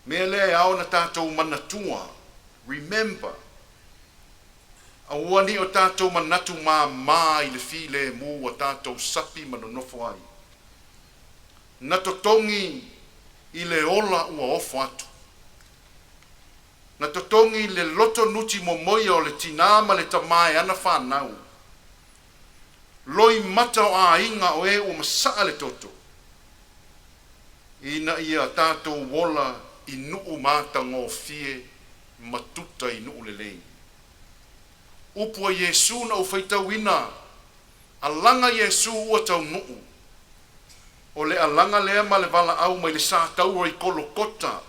Mea lea au na tātou manatua. Remember. Aua ni o tātou manatu mā i le file mū o tātou sapi manonofo ai. Na totongi i le ola ua ofo atu. Na totongi le loto nuti momoia o le tinama le tamae ana whanau. Loi mata o a inga o e o masaa le toto. Ina ia tātou wola i nuu mata ngō fie matuta i nuu le lei. Upua Yesu na ufaitau ina. Alanga Yesu ua tau nuu. O le alanga lea ma le vala au mai le sa taua i kolokota.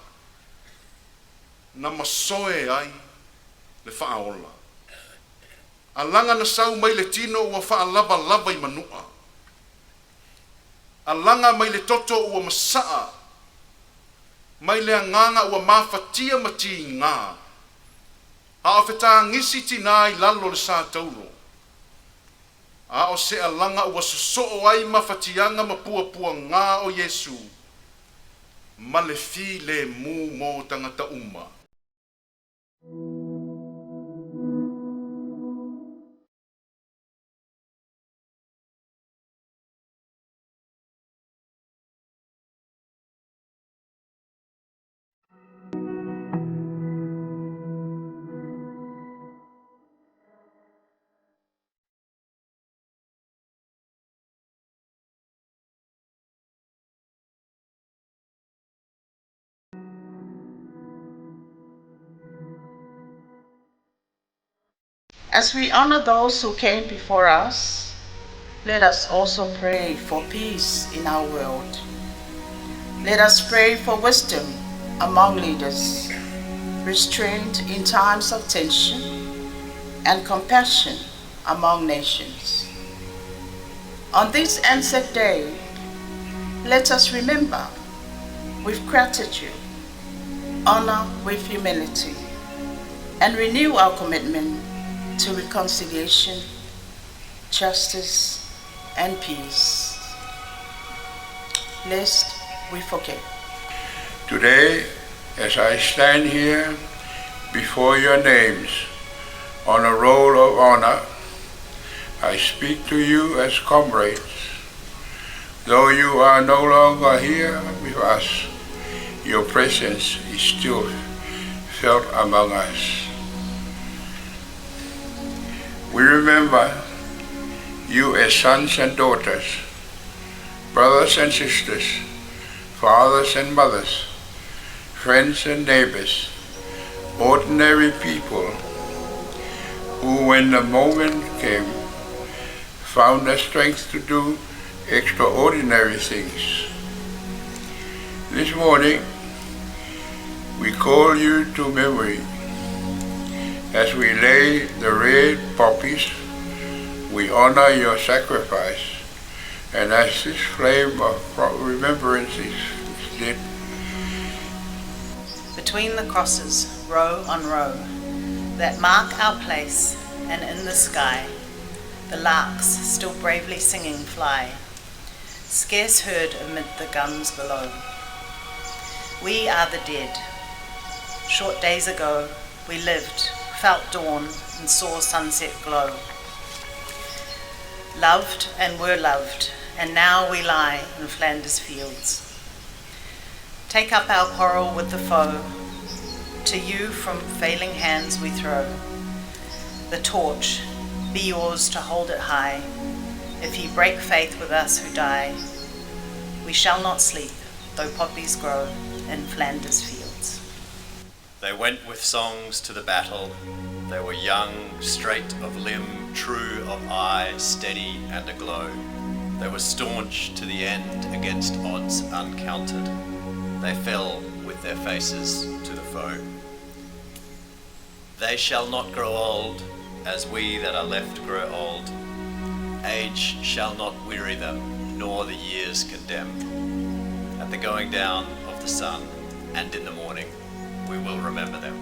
Na masoe ai le whaaola. Alanga na sau mai le tino ua whaalava lava i manua. Alanga mai le toto ua masaa. Mai le anganga ua mawhatia mati ngā. A o whetā ngisi tina i lalo le sa tauro. A o se alanga ua susoo ai mawhatianga mapua ngā o Yesu. Ma le fi le mū mō tangata uma. As we honor those who came before us, let us also pray for peace in our world. Let us pray for wisdom among leaders, restraint in times of tension, and compassion among nations. On this ANZAC Day, let us remember with gratitude, honor with humility, and renew our commitment to reconciliation, justice, and peace. Lest we forget. Today, as I stand here before your names on a roll of honor, I speak to you as comrades. Though you are no longer here with us, your presence is still felt among us. We remember you as sons and daughters, brothers and sisters, fathers and mothers, friends and neighbors, ordinary people who, when the moment came, found the strength to do extraordinary things. This morning, we call you to memory. As we lay the red poppies, we honor your sacrifice. And as this flame of remembrance is lit, between the crosses, row on row, that mark our place, and in the sky, the larks still bravely singing fly, scarce heard amid the guns below. We are the dead. Short days ago, we lived, felt dawn, and saw sunset glow. Loved and were loved, and now we lie in Flanders fields. Take up our quarrel with the foe, to you from failing hands we throw. The torch, be yours to hold it high. If ye break faith with us who die, we shall not sleep, though poppies grow in Flanders fields. They went with songs to the battle. They were young, straight of limb, true of eye, steady and aglow. They were staunch to the end against odds uncounted. They fell with their faces to the foe. They shall not grow old, as we that are left grow old. Age shall not weary them, nor the years condemn. At the going down of the sun, and in the morning, we will remember them.